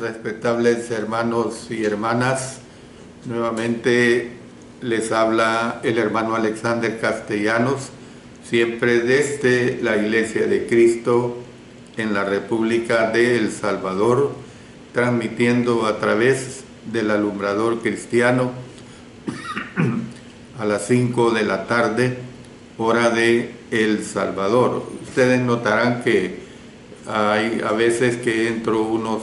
respetables hermanos y hermanas. Nuevamente les habla el hermano Alexander Castellanos, siempre desde la Iglesia de Cristo en la República de El Salvador, transmitiendo a través del alumbrador cristiano a las 5 de la tarde, hora de El Salvador. Ustedes notarán que hay a veces que entro unos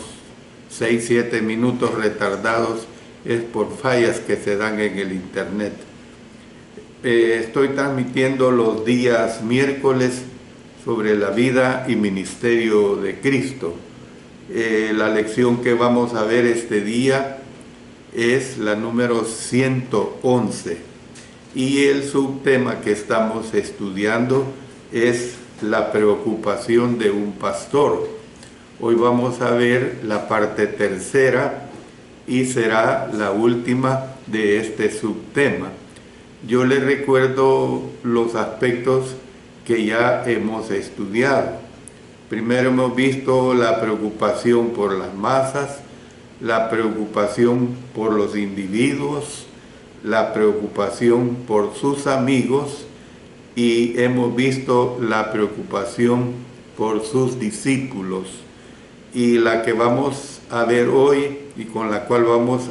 6-7 minutos retardados, es por fallas que se dan en el internet. Estoy transmitiendo los días miércoles sobre la vida y ministerio de Cristo. La lección que vamos a ver este día es la número 111 y el subtema que estamos estudiando es la preocupación de un pastor. Hoy vamos a ver la parte tercera y será la última de este subtema. Yo les recuerdo los aspectos que ya hemos estudiado. Primero hemos visto la preocupación por las masas, la preocupación por los individuos, la preocupación por sus amigos y hemos visto la preocupación por sus discípulos. Y la que vamos a ver hoy y con la cual vamos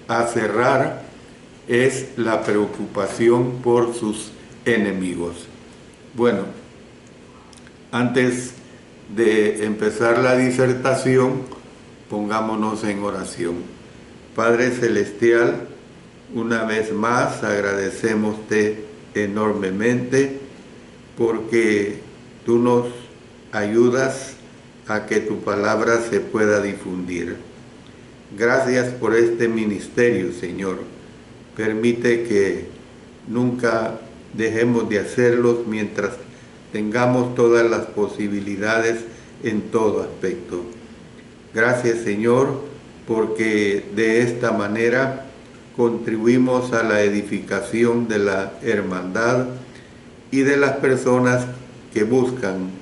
a cerrar es la preocupación por sus enemigos. Bueno, antes de empezar la disertación, pongámonos en oración. Padre Celestial, una vez más agradecémoste enormemente porque tú nos ayudas a que tu palabra se pueda difundir. Gracias por este ministerio, Señor. Permite que nunca dejemos de hacerlo mientras tengamos todas las posibilidades en todo aspecto. Gracias, Señor, porque de esta manera contribuimos a la edificación de la hermandad y de las personas que buscan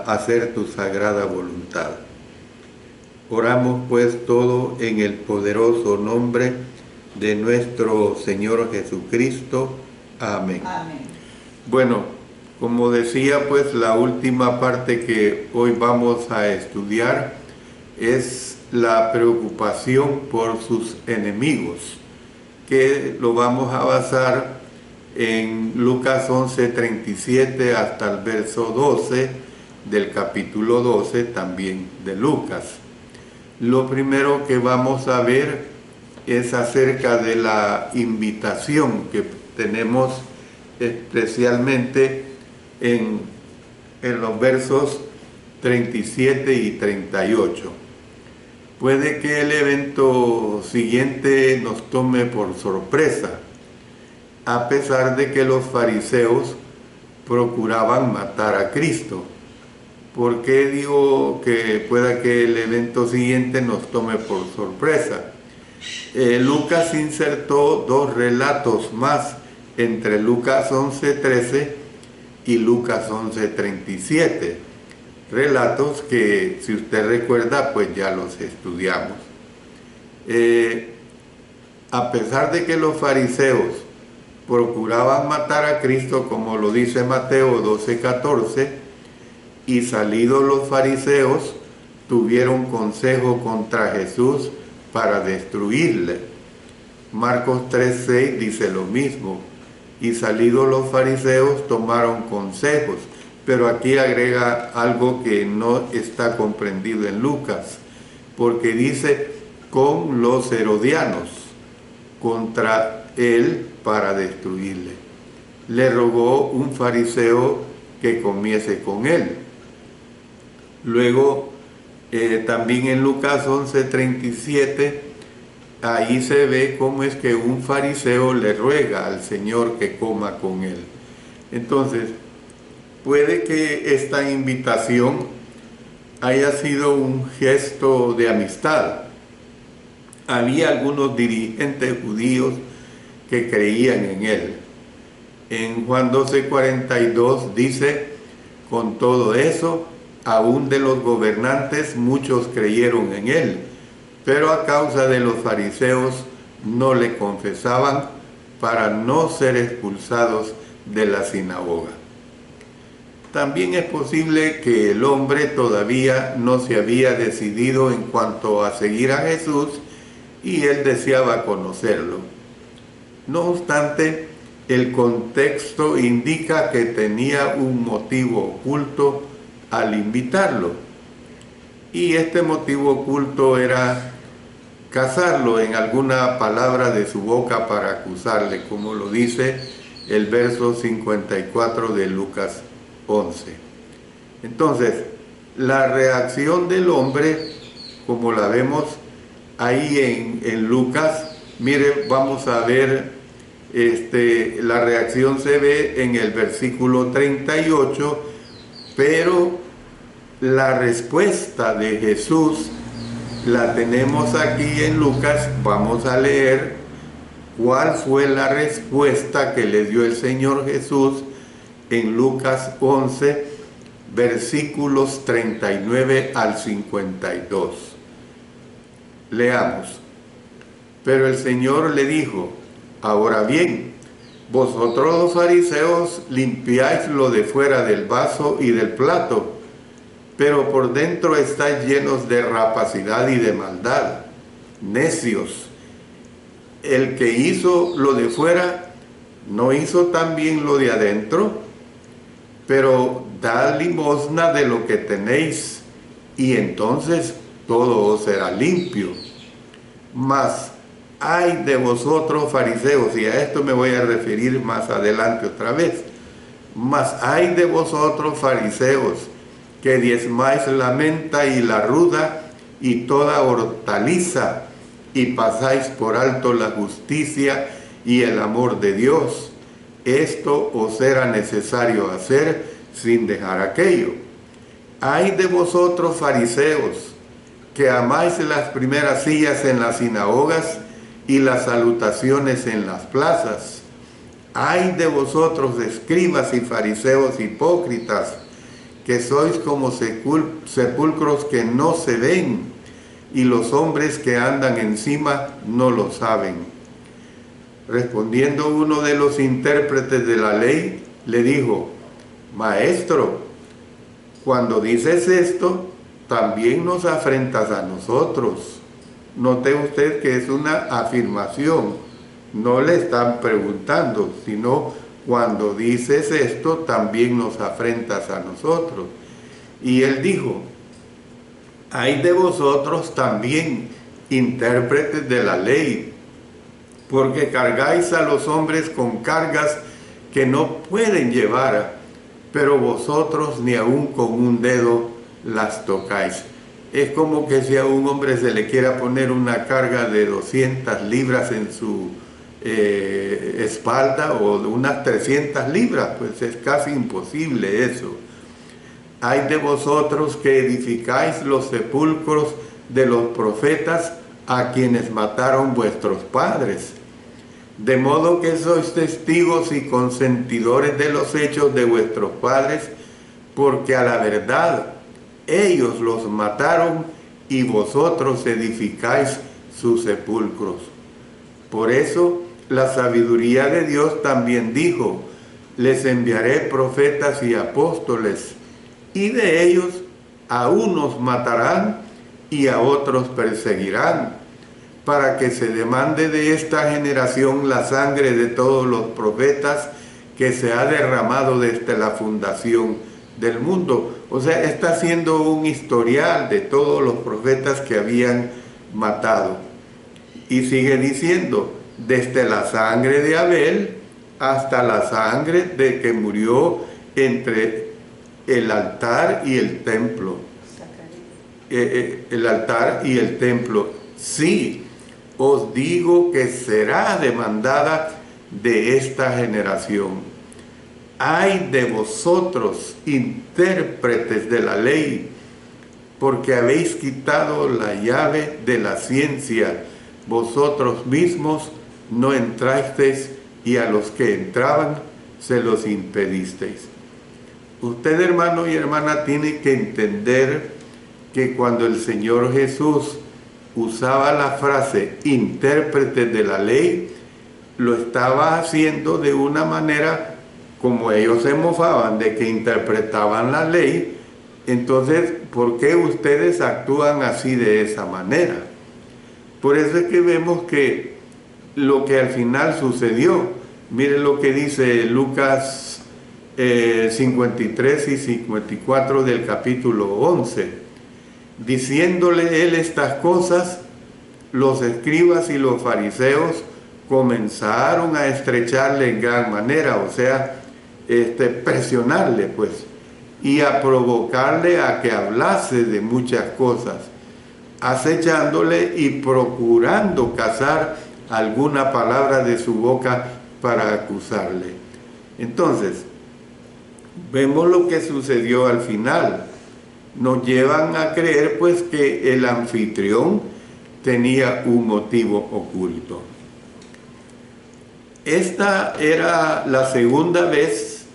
hacer tu sagrada voluntad. Oramos pues todo en el poderoso nombre de nuestro Señor Jesucristo. Amén. Amén. Bueno, como decía, pues la última parte que hoy vamos a estudiar es la preocupación por sus enemigos, que lo vamos a basar en Lucas 11:37 hasta el verso 12 del capítulo 12 también de Lucas. Lo primero que vamos a ver es acerca de la invitación que tenemos especialmente en los versos 37 y 38. Puede que el evento siguiente nos tome por sorpresa, a pesar de que los fariseos procuraban matar a Cristo. ¿Por qué digo que pueda que el evento siguiente nos tome por sorpresa? Lucas insertó dos relatos más entre Lucas 11:13 y Lucas 11:37. Relatos que, si usted recuerda, pues ya los estudiamos. A pesar de que los fariseos procuraban matar a Cristo, como lo dice Mateo 12:14, y salidos los fariseos, tuvieron consejo contra Jesús para destruirle. Marcos 3:6 dice lo mismo, y salidos los fariseos tomaron consejos, pero aquí agrega algo que no está comprendido en Lucas, porque dice con los herodianos contra él para destruirle. Le rogó un fariseo que comiese con él. Luego, también en Lucas 11:37, ahí se ve cómo es que un fariseo le ruega al Señor que coma con él. Entonces, puede que esta invitación haya sido un gesto de amistad. Había algunos dirigentes judíos que creían en él. En Juan 12:42 dice, con todo eso, aún de los gobernantes muchos creyeron en él, pero a causa de los fariseos no le confesaban para no ser expulsados de la sinagoga. También es posible que el hombre todavía no se había decidido en cuanto a seguir a Jesús y él deseaba conocerlo. No obstante, el contexto indica que tenía un motivo oculto al invitarlo. Y este motivo oculto era cazarlo en alguna palabra de su boca para acusarle, como lo dice el verso 54 de Lucas 11. Entonces, la reacción del hombre, como la vemos ahí en Lucas, mire, vamos a ver, la reacción se ve en el versículo 38, pero la respuesta de Jesús la tenemos aquí en Lucas. Vamos a leer cuál fue la respuesta que le dio el Señor Jesús en Lucas 11, versículos 39 al 52. Leamos. Pero el Señor le dijo: ahora bien, vosotros los fariseos limpiáis lo de fuera del vaso y del plato, pero por dentro estáis llenos de rapacidad y de maldad. Necios, el que hizo lo de fuera, ¿no hizo también lo de adentro? Pero dad limosna de lo que tenéis, y entonces todo os será limpio. Mas ay de vosotros, fariseos, y a esto me voy a referir más adelante otra vez. Mas ay de vosotros, fariseos, que diezmáis la menta y la ruda y toda hortaliza, y pasáis por alto la justicia y el amor de Dios. Esto os era necesario hacer sin dejar aquello. Ay de vosotros, fariseos, que amáis las primeras sillas en las sinagogas y las salutaciones en las plazas. Ay de vosotros, escribas y fariseos hipócritas, que sois como sepulcros que no se ven, y los hombres que andan encima no lo saben. Respondiendo uno de los intérpretes de la ley, le dijo: Maestro, cuando dices esto, también nos afrentas a nosotros. Note usted que es una afirmación, no le están preguntando, sino cuando dices esto, también nos afrentas a nosotros. Y él dijo: ay de vosotros también, intérpretes de la ley, porque cargáis a los hombres con cargas que no pueden llevar, pero vosotros ni aun con un dedo las tocáis. Es como que si a un hombre se le quiera poner una carga de 200 libras en su espalda, o de unas 300 libras, pues es casi imposible eso. Ay de vosotros que edificáis los sepulcros de los profetas a quienes mataron vuestros padres. De modo que sois testigos y consentidores de los hechos de vuestros padres, porque a la verdad ellos los mataron y vosotros edificáis sus sepulcros. Por eso la sabiduría de Dios también dijo: les enviaré profetas y apóstoles, y de ellos a unos matarán y a otros perseguirán, para que se demande de esta generación la sangre de todos los profetas que se ha derramado desde la fundación del mundo. O sea, está haciendo un historial de todos los profetas que habían matado. Y sigue diciendo: desde la sangre de Abel hasta la sangre de que murió entre el altar y el templo. El altar y el templo. Sí, os digo que será demandada de esta generación. Ay de vosotros, intérpretes de la ley, porque habéis quitado la llave de la ciencia. Vosotros mismos no entrasteis, y a los que entraban se los impedisteis. Usted, hermano y hermana, tiene que entender que cuando el Señor Jesús usaba la frase intérprete de la ley, lo estaba haciendo de una manera como ellos se mofaban de que interpretaban la ley. Entonces, ¿por qué ustedes actúan así de esa manera? Por eso es que vemos que lo que al final sucedió, miren lo que dice Lucas 53 y 54 del capítulo 11. Diciéndole él estas cosas, los escribas y los fariseos comenzaron a estrecharle en gran manera, o sea, presionarle pues, y a provocarle a que hablase de muchas cosas, acechándole y procurando cazar alguna palabra de su boca para acusarle. Entonces, vemos lo que sucedió al final. Nos llevan a creer pues que el anfitrión tenía un motivo oculto. Esta era la segunda vez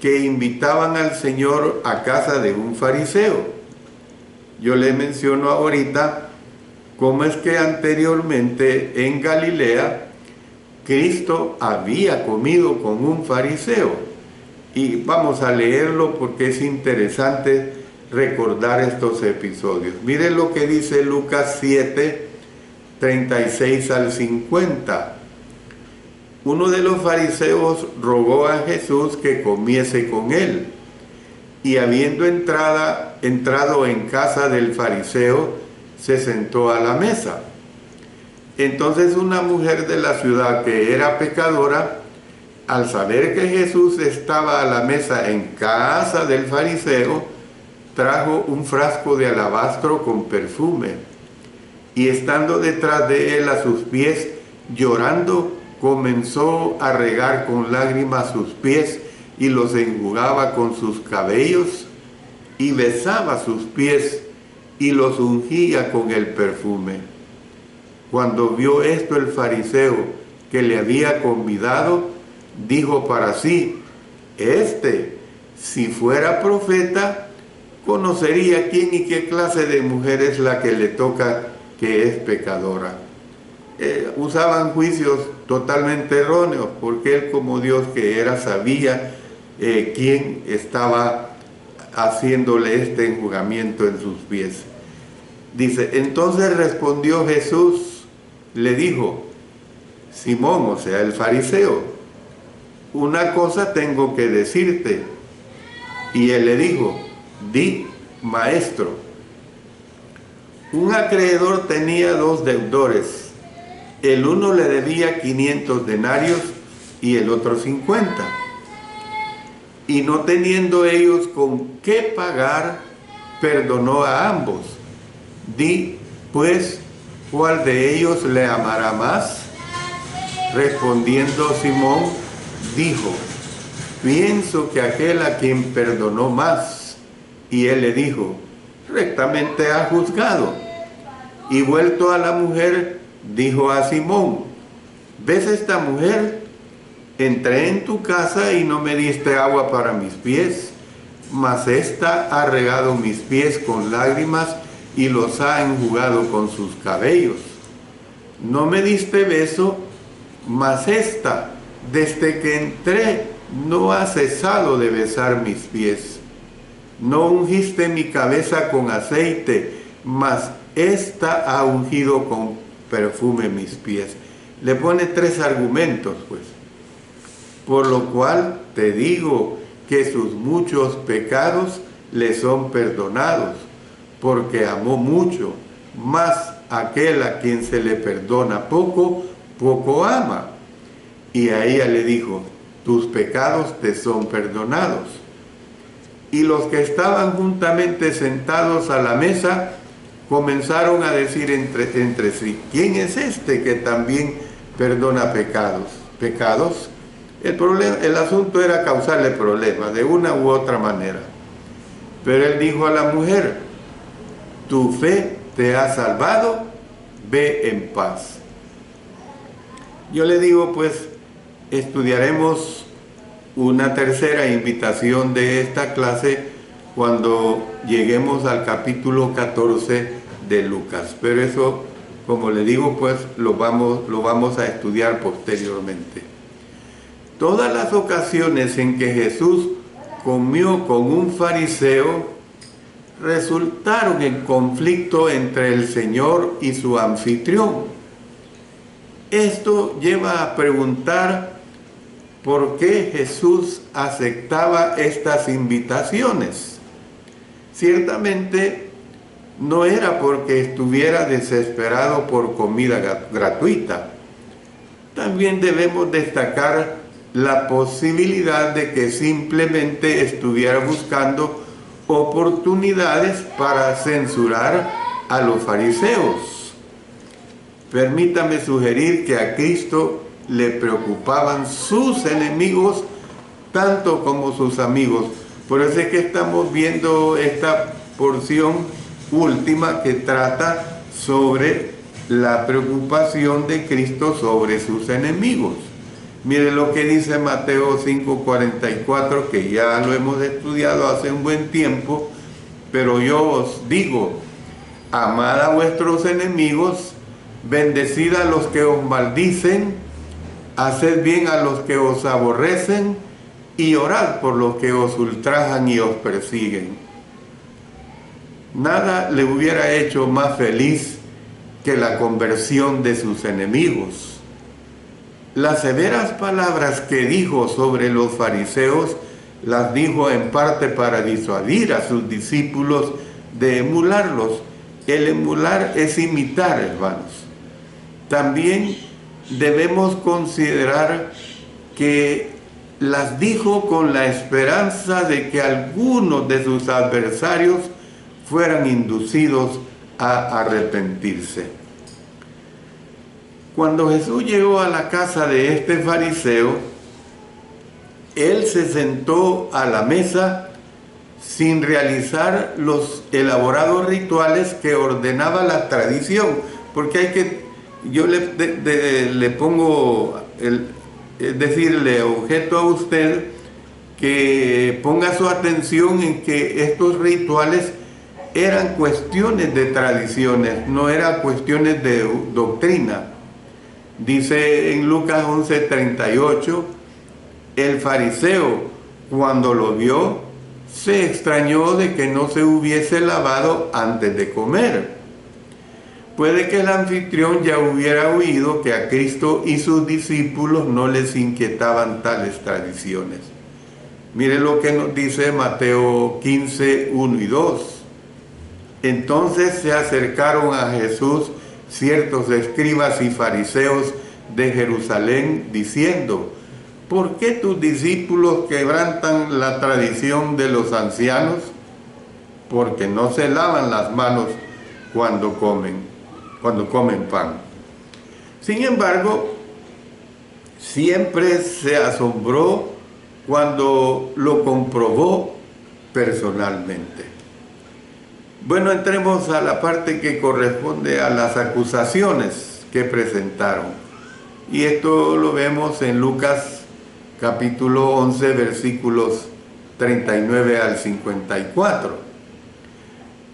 que invitaban al Señor a casa de un fariseo. Yo le menciono ahorita cómo es que anteriormente en Galilea Cristo había comido con un fariseo. Y vamos a leerlo porque es interesante recordar estos episodios. Miren lo que dice Lucas 7, 36 al 50. Uno de los fariseos rogó a Jesús que comiese con él, y habiendo entrado en casa del fariseo, se sentó a la mesa. Entonces una mujer de la ciudad que era pecadora, al saber que Jesús estaba a la mesa en casa del fariseo, trajo un frasco de alabastro con perfume, y estando detrás de él a sus pies, llorando, comenzó a regar con lágrimas sus pies y los enjugaba con sus cabellos, y besaba sus pies y los ungía con el perfume. Cuando vio esto el fariseo que le había convidado, dijo para sí: si fuera profeta, conocería quién y qué clase de mujer es la que le toca, que es pecadora. Usaban juicios totalmente erróneos, porque él, como Dios que era, sabía quién estaba haciéndole este enjugamiento en sus pies. Dice, entonces respondió Jesús, le dijo: Simón, o sea, el fariseo, una cosa tengo que decirte. Y él le dijo: di, maestro. Un acreedor tenía 2 deudores. El uno le debía 500 denarios y el otro 50. Y no teniendo ellos con qué pagar, perdonó a ambos. Di, pues, ¿cuál de ellos le amará más? Respondiendo Simón, dijo: pienso que aquel a quien perdonó más. Y él le dijo: rectamente ha juzgado. Y vuelto a la mujer, dijo a Simón: ¿ves esta mujer? Entré en tu casa y no me diste agua para mis pies, mas ésta ha regado mis pies con lágrimas y los ha enjugado con sus cabellos. No me diste beso, mas ésta, desde que entré, no ha cesado de besar mis pies. No ungiste mi cabeza con aceite, mas ésta ha ungido con perfume mis pies. Le pone 3 argumentos, pues. Por lo cual te digo que sus muchos pecados le son perdonados, porque amó mucho, mas aquel a quien se le perdona poco, poco ama. Y a ella le dijo: tus pecados te son perdonados. Y los que estaban juntamente sentados a la mesa comenzaron a decir entre sí: ¿quién es este que también perdona pecados? El asunto era causarle problemas de una u otra manera. Pero él dijo a la mujer: tu fe te ha salvado, ve en paz. Yo le digo, pues, estudiaremos una tercera invitación de esta clase cuando lleguemos al capítulo 14 de Lucas. Pero eso, como le digo, pues lo vamos a estudiar posteriormente. Todas las ocasiones en que Jesús comió con un fariseo resultaron en conflicto entre el Señor y su anfitrión. Esto lleva a preguntar por qué Jesús aceptaba estas invitaciones. Ciertamente no era porque estuviera desesperado por comida gratuita. También debemos destacar la posibilidad de que simplemente estuviera buscando oportunidades para censurar a los fariseos. Permítame sugerir que a Cristo le preocupaban sus enemigos tanto como sus amigos. Por eso es que estamos viendo esta porción última que trata sobre la preocupación de Cristo sobre sus enemigos. Mire lo que dice Mateo 5:44, que ya lo hemos estudiado hace un buen tiempo, pero yo os digo, amad a vuestros enemigos, bendecid a los que os maldicen, haced bien a los que os aborrecen y orad por los que os ultrajan y os persiguen. Nada le hubiera hecho más feliz que la conversión de sus enemigos. Las severas palabras que dijo sobre los fariseos las dijo en parte para disuadir a sus discípulos de emularlos. El emular es imitar, hermanos. También debemos considerar que las dijo con la esperanza de que algunos de sus adversarios fueran inducidos a arrepentirse. Cuando Jesús llegó a la casa de este fariseo, él se sentó a la mesa sin realizar los elaborados rituales que ordenaba la tradición, porque yo le pongo, es decir, le objeto a usted que ponga su atención en que estos rituales eran cuestiones de tradiciones, no eran cuestiones de doctrina. Dice en Lucas 11:38, el fariseo, cuando lo vio, se extrañó de que no se hubiese lavado antes de comer. Puede que el anfitrión ya hubiera oído que a Cristo y sus discípulos no les inquietaban tales tradiciones. Mire lo que nos dice Mateo 15:1 y 2. Entonces se acercaron a Jesús ciertos escribas y fariseos de Jerusalén, diciendo, ¿por qué tus discípulos quebrantan la tradición de los ancianos? Porque no se lavan las manos cuando comen pan. Sin embargo, siempre se asombró cuando lo comprobó personalmente. Bueno, entremos a la parte que corresponde a las acusaciones que presentaron. Y esto lo vemos en Lucas capítulo 11, versículos 39 al 54.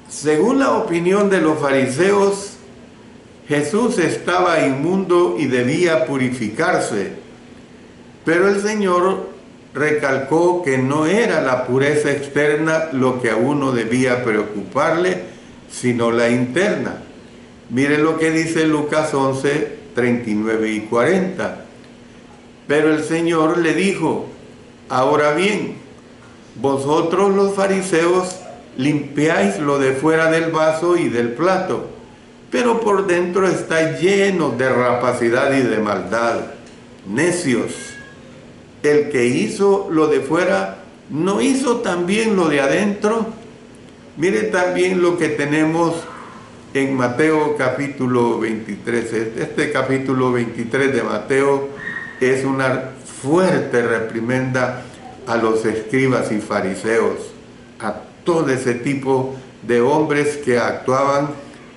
Según la opinión de los fariseos, Jesús estaba inmundo y debía purificarse, pero el Señor recalcó que no era la pureza externa lo que a uno debía preocuparle, sino la interna. Mire lo que dice Lucas 11, 39 y 40. Pero el Señor le dijo, ahora bien, vosotros los fariseos limpiáis lo de fuera del vaso y del plato, pero por dentro está lleno de rapacidad y de maldad. Necios. El que hizo lo de fuera, ¿no hizo también lo de adentro? Mire también lo que tenemos en Mateo capítulo 23. Este capítulo 23 de Mateo es una fuerte reprimenda a los escribas y fariseos, a todo ese tipo de hombres que actuaban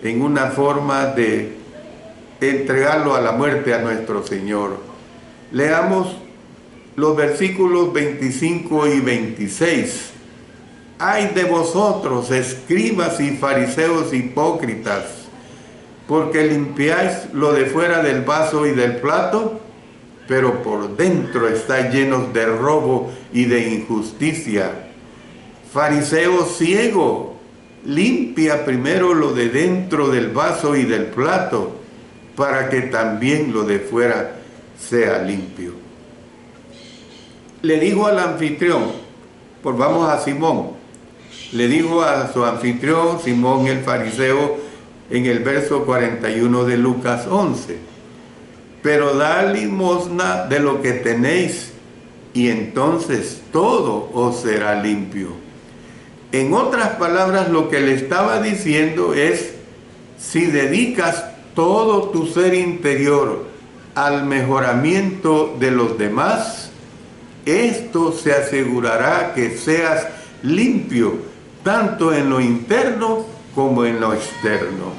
en una forma de entregarlo a la muerte a nuestro Señor. Leamos los versículos 25 y 26. Ay de vosotros, escribas y fariseos hipócritas, porque limpiáis lo de fuera del vaso y del plato, pero por dentro estáis llenos de robo y de injusticia. Fariseo ciego, limpia primero lo de dentro del vaso y del plato, para que también lo de fuera sea limpio. Le dijo al anfitrión, pues vamos a Simón, le dijo a su anfitrión, Simón el fariseo, en el verso 41 de Lucas 11, pero da limosna de lo que tenéis, y entonces todo os será limpio. En otras palabras, lo que le estaba diciendo es, si dedicas todo tu ser interior al mejoramiento de los demás, esto se asegurará que seas limpio, tanto en lo interno como en lo externo.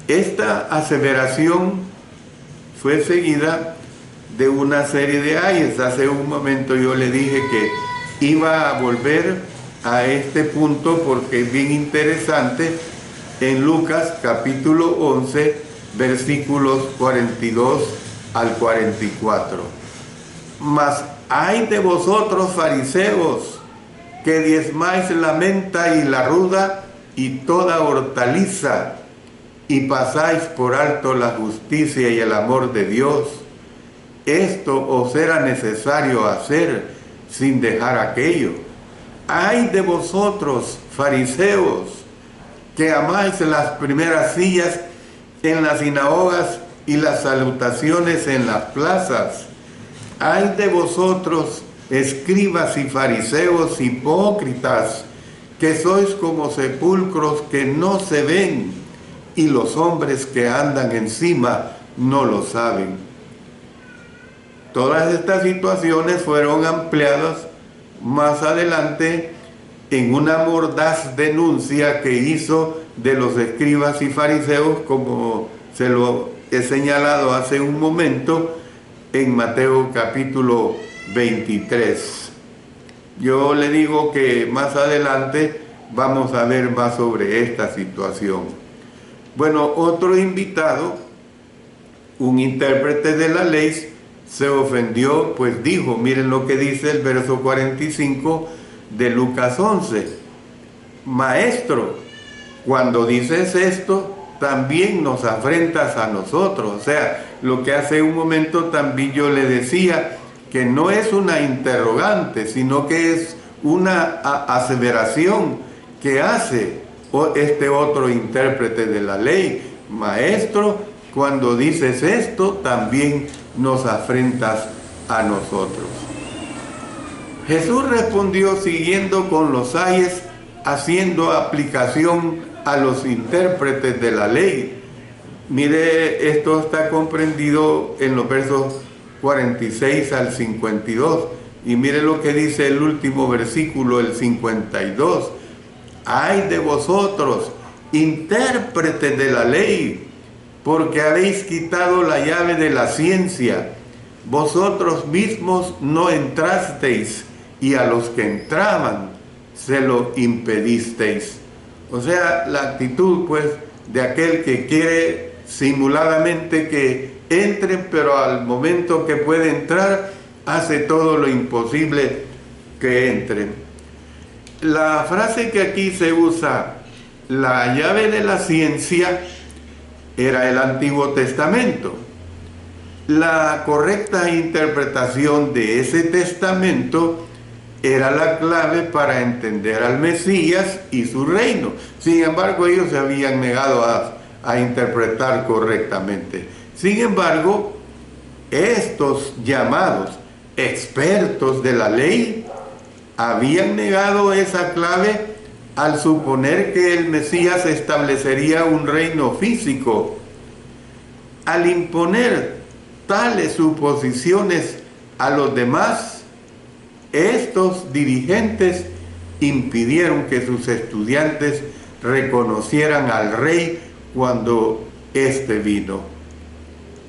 Esta aseveración fue seguida de una serie de ayes. Hace un momento yo le dije que iba a volver a este punto porque es bien interesante en Lucas capítulo 11, versículos 42 al 44. Mas ay de vosotros, fariseos, que diezmáis la menta y la ruda y toda hortaliza, y pasáis por alto la justicia y el amor de Dios. Esto os era necesario hacer sin dejar aquello. Ay de vosotros, fariseos, que amáis las primeras sillas en las sinagogas y las salutaciones en las plazas. Ay de vosotros, escribas y fariseos hipócritas, que sois como sepulcros que no se ven, y los hombres que andan encima no lo saben. Todas estas situaciones fueron ampliadas más adelante en una mordaz denuncia que hizo de los escribas y fariseos, como se lo he señalado hace un momento, en Mateo capítulo 23. Yo le digo que más adelante vamos a ver más sobre esta situación. Bueno, otro invitado, un intérprete de la ley, se ofendió, pues dijo, miren lo que dice el verso 45 de Lucas 11. Maestro, cuando dices esto, también nos afrentas a nosotros. O sea, lo que hace un momento también yo le decía, que no es una interrogante, sino que es una aseveración que hace este otro intérprete de la ley. Maestro, cuando dices esto, también nos afrentas a nosotros. Jesús respondió siguiendo con los ayes, haciendo aplicación a los intérpretes de la ley. Mire, esto está comprendido en los versos 46 al 52. Y mire lo que dice el último versículo, el 52. Ay de vosotros, intérpretes de la ley, porque habéis quitado la llave de la ciencia. Vosotros mismos no entrasteis, y a los que entraban se lo impedisteis. O sea, la actitud pues de aquel que quiere simuladamente que entren, pero al momento que puede entrar, hace todo lo imposible que entren. La frase que aquí se usa, la llave de la ciencia, era el Antiguo Testamento. La correcta interpretación de ese testamento era la clave para entender al Mesías y su reino. Sin embargo, ellos se habían negado a interpretar correctamente. Sin embargo, estos llamados expertos de la ley habían negado esa clave al suponer que el Mesías establecería un reino físico. Al imponer tales suposiciones a los demás, estos dirigentes impidieron que sus estudiantes reconocieran al rey cuando éste vino.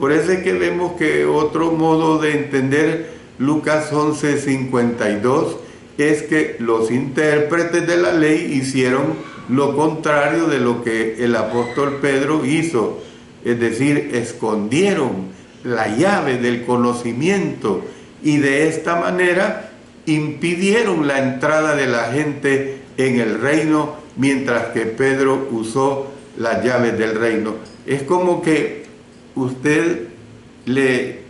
Por eso es que vemos que otro modo de entender Lucas 11:52, es que los intérpretes de la ley hicieron lo contrario de lo que el apóstol Pedro hizo, es decir, escondieron la llave del conocimiento y de esta manera impidieron la entrada de la gente en el reino, mientras que Pedro usó las llaves del reino. Es como que usted le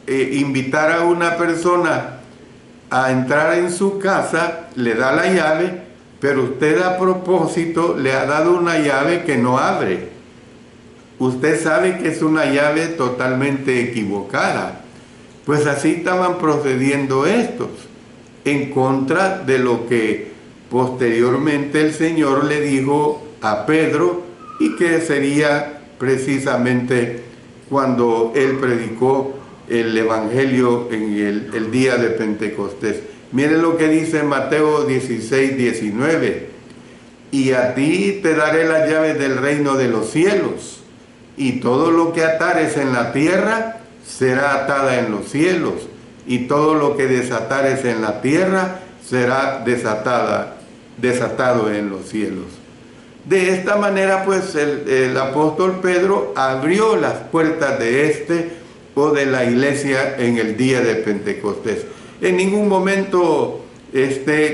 invitara a una persona a entrar en su casa, le da la llave, pero usted a propósito le ha dado una llave que no abre. Usted sabe que es una llave totalmente equivocada. Pues así estaban procediendo estos, en contra de lo que posteriormente el Señor le dijo a Pedro, y que sería precisamente cuando él predicó el Evangelio en el día de Pentecostés. Miren lo que dice Mateo 16:19. Y a ti te daré las llaves del reino de los cielos, y todo lo que atares en la tierra será atada en los cielos, y todo lo que desatares en la tierra será desatado en los cielos. De esta manera, pues, el apóstol Pedro abrió las puertas de de la iglesia en el día de Pentecostés. En ningún momento,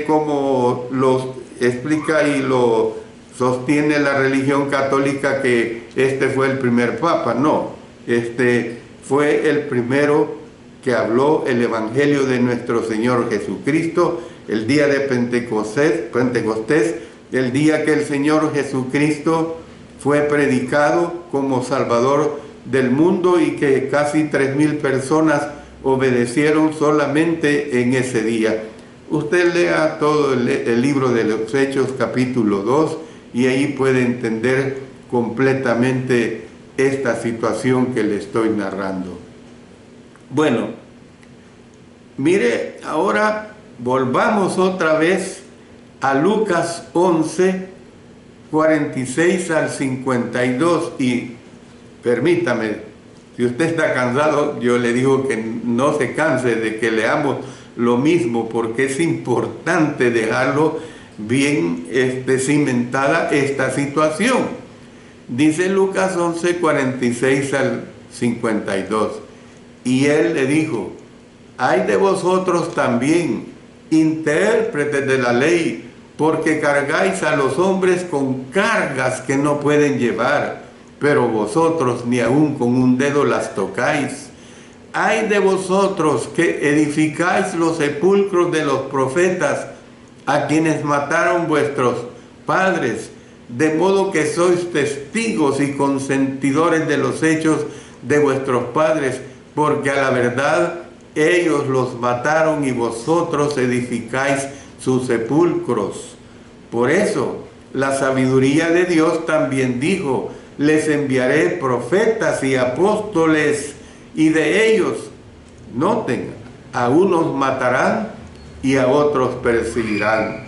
como lo explica y lo sostiene la religión católica, que fue el primer papa. No, fue el primero que habló el Evangelio de nuestro Señor Jesucristo el día de Pentecostés, el día que el Señor Jesucristo fue predicado como Salvador del mundo, y que casi 3,000 personas obedecieron solamente en ese día. Usted lea todo el libro de los Hechos, capítulo 2, y ahí puede entender completamente esta situación que le estoy narrando. Bueno, mire, ahora volvamos otra vez a Lucas 11, 46 al 52, y permítame, si usted está cansado, yo le digo que no se canse de que leamos lo mismo, porque es importante dejarlo bien cimentada esta situación. Dice Lucas 11, 46 al 52. Y él le dijo: ay de vosotros también, intérpretes de la ley, porque cargáis a los hombres con cargas que no pueden llevar, pero vosotros ni aun con un dedo las tocáis. Ay de vosotros que edificáis los sepulcros de los profetas, a quienes mataron vuestros padres, de modo que sois testigos y consentidores de los hechos de vuestros padres, porque a la verdad ellos los mataron y vosotros edificáis sus sepulcros. Por eso la sabiduría de Dios también dijo: les enviaré profetas y apóstoles, y de ellos, noten, a unos matarán y a otros perseguirán,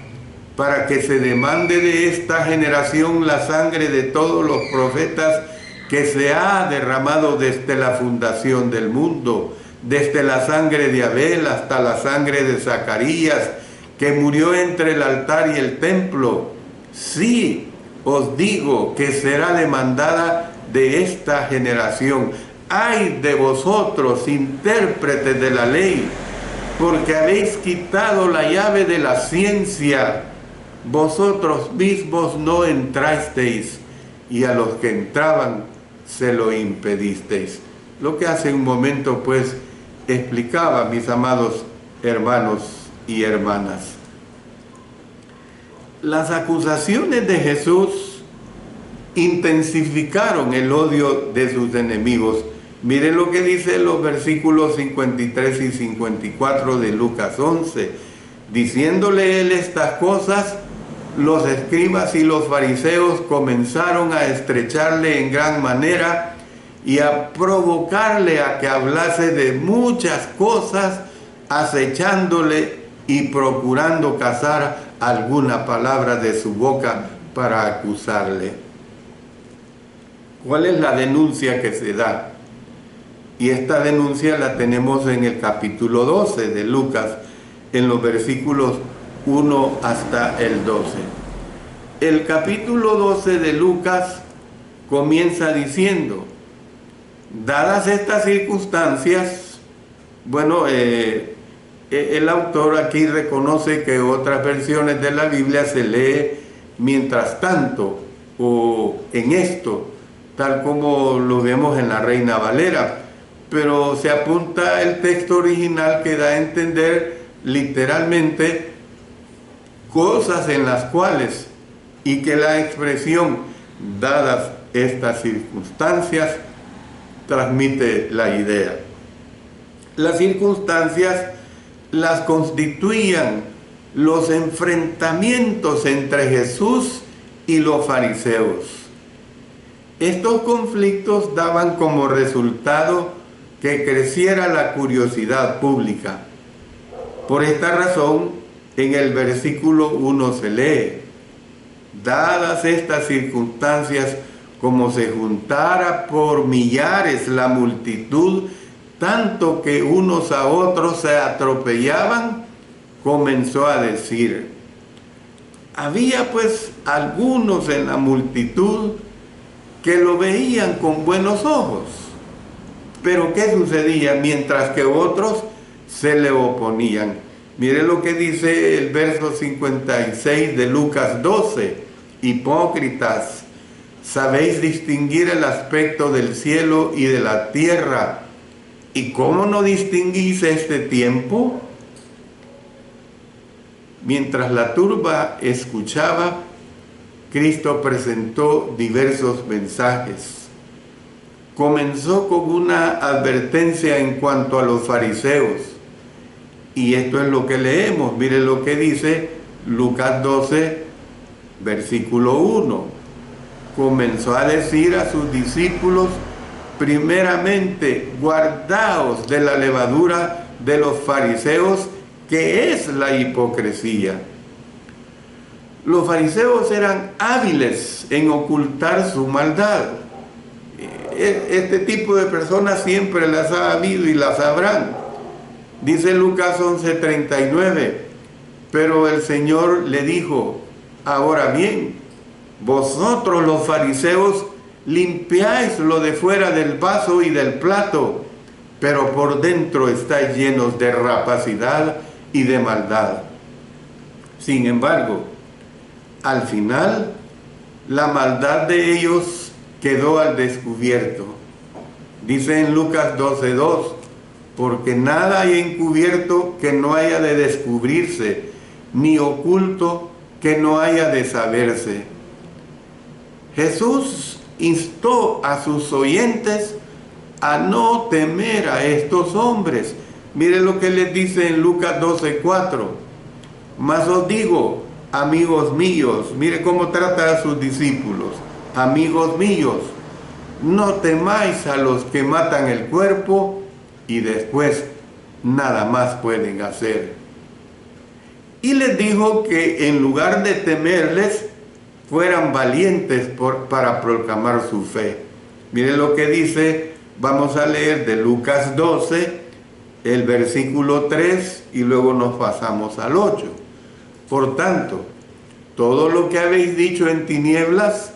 para que se demande de esta generación la sangre de todos los profetas que se ha derramado desde la fundación del mundo, desde la sangre de Abel hasta la sangre de Zacarías, que murió entre el altar y el templo. Sí, os digo que será demandada de esta generación. Ay de vosotros, intérpretes de la ley, porque habéis quitado la llave de la ciencia. Vosotros mismos no entrasteis, y a los que entraban se lo impedisteis. Lo que hace un momento, pues, explicaba, mis amados hermanos y hermanas. Las acusaciones de Jesús intensificaron el odio de sus enemigos. Miren lo que dice los versículos 53 y 54 de Lucas 11. Diciéndole él estas cosas, los escribas y los fariseos comenzaron a estrecharle en gran manera y a provocarle a que hablase de muchas cosas, acechándole y procurando cazar alguna palabra de su boca para acusarle. ¿Cuál es la denuncia que se da? Y esta denuncia la tenemos en el capítulo 12 de Lucas, en los versículos 1 hasta el 12. El capítulo 12 de Lucas comienza diciendo: dadas estas circunstancias, bueno, el autor aquí reconoce que otras versiones de la Biblia se lee mientras tanto o en esto, tal como lo vemos en la Reina Valera, pero se apunta el texto original que da a entender literalmente cosas en las cuales, y que la expresión dadas estas circunstancias transmite la idea. Las circunstancias las constituían los enfrentamientos entre Jesús y los fariseos. Estos conflictos daban como resultado que creciera la curiosidad pública. Por esta razón, en el versículo 1 se lee: dadas estas circunstancias, como se juntara por millares la multitud, tanto que unos a otros se atropellaban, comenzó a decir. Había pues algunos en la multitud que lo veían con buenos ojos. Pero ¿qué sucedía? Mientras que otros se le oponían. Mire lo que dice el verso 56 de Lucas 12. Hipócritas, sabéis distinguir el aspecto del cielo y de la tierra, ¿y cómo no distinguís este tiempo? Mientras la turba escuchaba, Cristo presentó diversos mensajes. Comenzó con una advertencia en cuanto a los fariseos. Y esto es lo que leemos. Mire lo que dice Lucas 12, versículo 1. Comenzó a decir a sus discípulos: primeramente, guardaos de la levadura de los fariseos, que es la hipocresía. Los fariseos eran hábiles en ocultar su maldad. Este tipo de personas siempre las ha habido y las habrán. Dice Lucas 11:39, pero el Señor le dijo: ahora bien, vosotros los fariseos limpiáis lo de fuera del vaso y del plato, pero por dentro estáis llenos de rapacidad y de maldad. Sin embargo, al final, la maldad de ellos quedó al descubierto. Dice en Lucas 12:2, porque nada hay encubierto que no haya de descubrirse, ni oculto que no haya de saberse. Jesús instó a sus oyentes a no temer a estos hombres. Mire lo que les dice en Lucas 12:4. Mas os digo, amigos míos, mire cómo trata a sus discípulos: amigos míos, no temáis a los que matan el cuerpo y después nada más pueden hacer. Y les dijo que en lugar de temerles, fueran valientes para proclamar su fe. Miren lo que dice, vamos a leer de Lucas 12, el versículo 3, y luego nos pasamos al 8. Por tanto, todo lo que habéis dicho en tinieblas,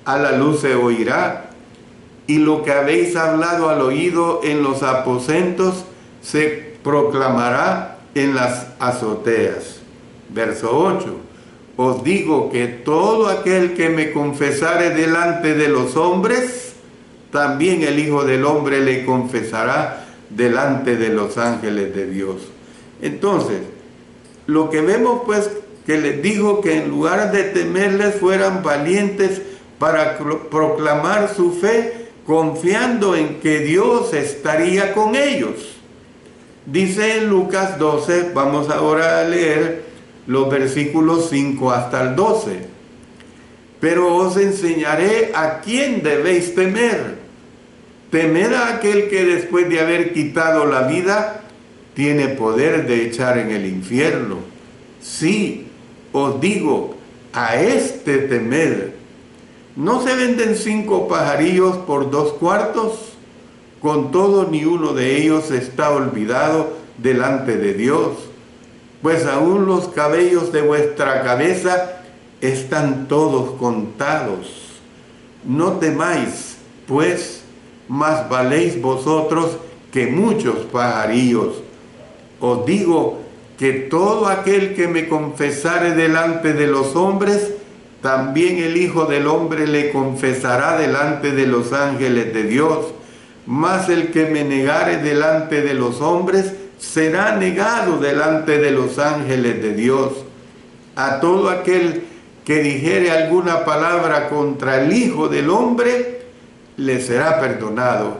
a la luz se oirá, y lo que habéis hablado al oído en los aposentos, se proclamará en las azoteas. Verso 8. Os digo que todo aquel que me confesare delante de los hombres, también el Hijo del Hombre le confesará delante de los ángeles de Dios. Entonces, lo que vemos pues, que les dijo que en lugar de temerles fueran valientes para proclamar su fe, confiando en que Dios estaría con ellos. Dice en Lucas 12, vamos ahora a leer los versículos 5 hasta el 12. Pero os enseñaré a quién debéis temer. Temed a aquel que después de haber quitado la vida, tiene poder de echar en el infierno. Sí, os digo, a este temed. ¿No se venden 5 pajarillos por 2 cuartos? con todo ni uno de ellos está olvidado delante de Dios, pues aún los cabellos de vuestra cabeza están todos contados. No temáis, pues, más valéis vosotros que muchos pajarillos. Os digo que todo aquel que me confesare delante de los hombres, también el Hijo del Hombre le confesará delante de los ángeles de Dios. Mas el que me negare delante de los hombres, será negado delante de los ángeles de Dios. A todo aquel que dijere alguna palabra contra el Hijo del Hombre, le será perdonado.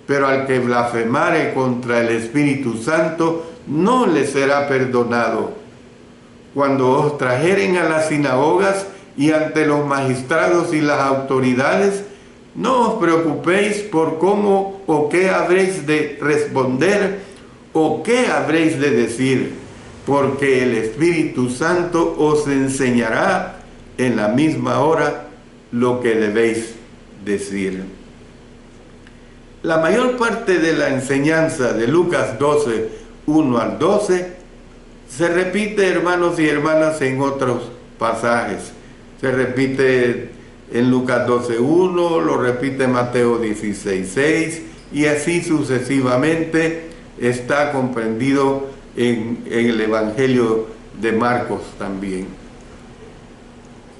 Pero al que blasfemare contra el Espíritu Santo, no le será perdonado. Cuando os trajeren a las sinagogas y ante los magistrados y las autoridades, no os preocupéis por cómo o qué habréis de responder o qué habréis de decir, porque el Espíritu Santo os enseñará en la misma hora lo que debéis decir. La mayor parte de la enseñanza de Lucas 12, 1 al 12, se repite, hermanos y hermanas, en otros pasajes. Se repite en Lucas 12:1, lo repite Mateo 16:6 y así sucesivamente está comprendido en el Evangelio de Marcos también.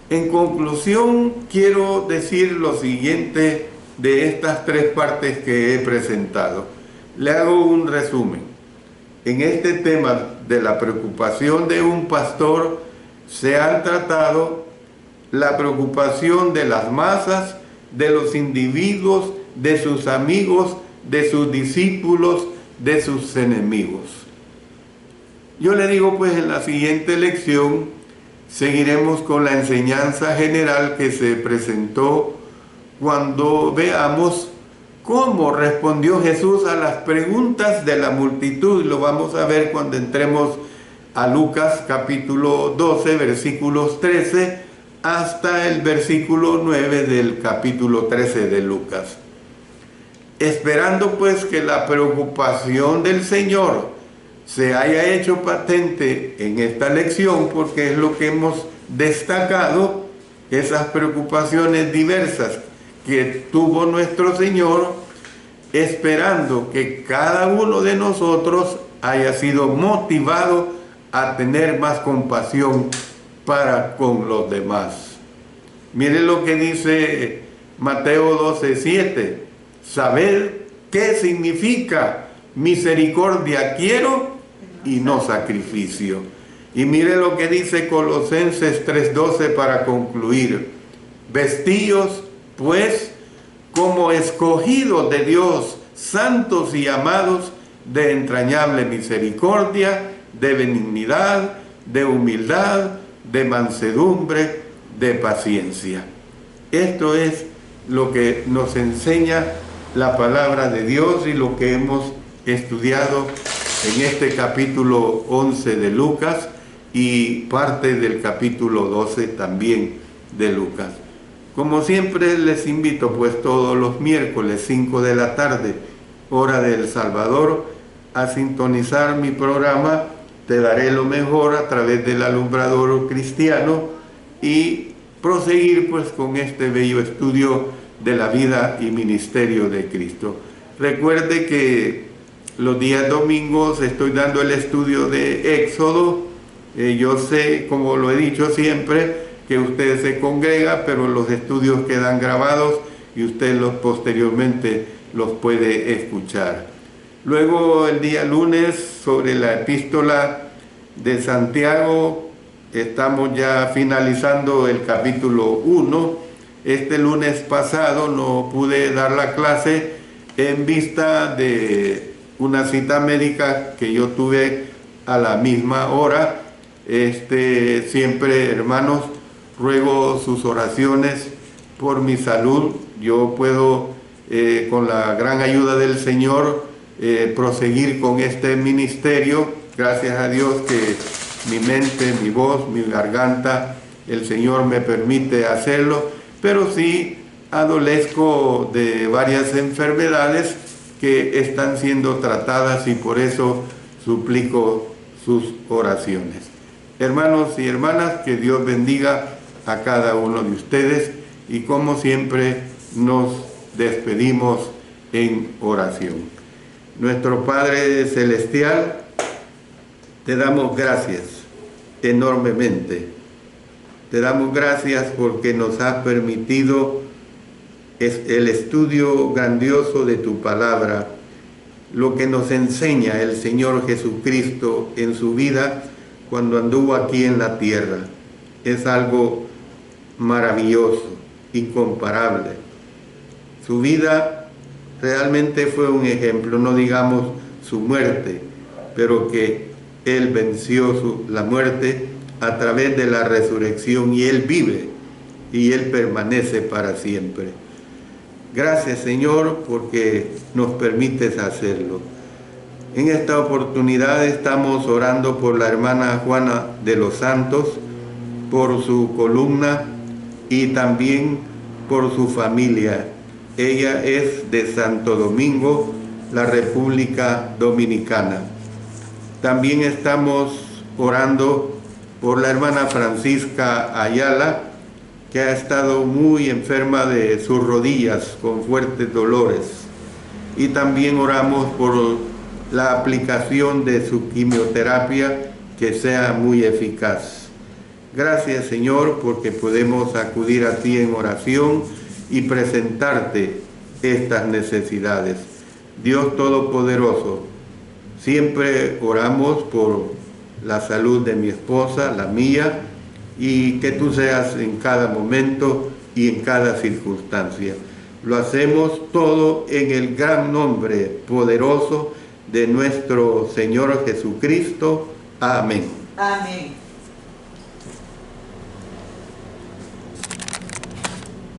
En conclusión, quiero decir lo siguiente de estas tres partes que he presentado. Le hago un resumen. En este tema de la preocupación de un pastor se han tratado la preocupación de las masas, de los individuos, de sus amigos, de sus discípulos, de sus enemigos. Yo le digo, pues, en la siguiente lección seguiremos con la enseñanza general que se presentó cuando veamos cómo respondió Jesús a las preguntas de la multitud. Lo vamos a ver cuando entremos a Lucas capítulo 12, versículos 13 hasta el versículo 9 del capítulo 13 de Lucas. Esperando pues que la preocupación del Señor se haya hecho patente en esta lección, porque es lo que hemos destacado, esas preocupaciones diversas que tuvo nuestro Señor, esperando que cada uno de nosotros haya sido motivado a tener más compasión para con los demás. Mire lo que dice Mateo 12:7. Sabed qué significa misericordia quiero y no sacrificio. Y mire lo que dice Colosenses 3:12 para concluir. Vestíos pues como escogidos de Dios, santos y amados, de entrañable misericordia, de benignidad, de humildad, de mansedumbre, de paciencia. Esto es lo que nos enseña la palabra de Dios y lo que hemos estudiado en este capítulo 11 de Lucas y parte del capítulo 12 también de Lucas. Como siempre les invito, pues, todos los miércoles 5 de la tarde, hora de El Salvador, a sintonizar mi programa Te daré lo mejor a través del alumbrador cristiano y proseguir pues con este bello estudio de la vida y ministerio de Cristo. Recuerde que los días domingos estoy dando el estudio de Éxodo. Yo sé, como lo he dicho siempre, que usted se congrega, pero los estudios quedan grabados y usted posteriormente los puede escuchar. Luego el día lunes sobre la epístola de Santiago, estamos ya finalizando el capítulo 1. Este lunes pasado no pude dar la clase en vista de una cita médica que yo tuve a la misma hora. Siempre, hermanos, ruego sus oraciones por mi salud. Yo puedo, con la gran ayuda del Señor, proseguir con este ministerio. Gracias a Dios que mi mente, mi voz, mi garganta, el Señor me permite hacerlo, pero sí adolezco de varias enfermedades que están siendo tratadas y por eso suplico sus oraciones. Hermanos y hermanas, que Dios bendiga a cada uno de ustedes y como siempre nos despedimos en oración. Nuestro Padre Celestial, te damos gracias enormemente. Te damos gracias porque nos has permitido el estudio grandioso de tu palabra, lo que nos enseña el Señor Jesucristo en su vida cuando anduvo aquí en la tierra. Es algo maravilloso, incomparable. Su vida realmente fue un ejemplo, no digamos su muerte, pero que Él venció la muerte a través de la resurrección y Él vive y Él permanece para siempre. Gracias, Señor, porque nos permites hacerlo. En esta oportunidad estamos orando por la hermana Juana de los Santos, por su columna y también por su familia. Ella es de Santo Domingo, la República Dominicana. También estamos orando por la hermana Francisca Ayala, que ha estado muy enferma de sus rodillas con fuertes dolores. Y también oramos por la aplicación de su quimioterapia, que sea muy eficaz. Gracias, Señor, porque podemos acudir a ti en oración y presentarte estas necesidades. Dios Todopoderoso, siempre oramos por la salud de mi esposa, la mía, y que tú seas en cada momento y en cada circunstancia. Lo hacemos todo en el gran nombre poderoso de nuestro Señor Jesucristo. Amén. Amén.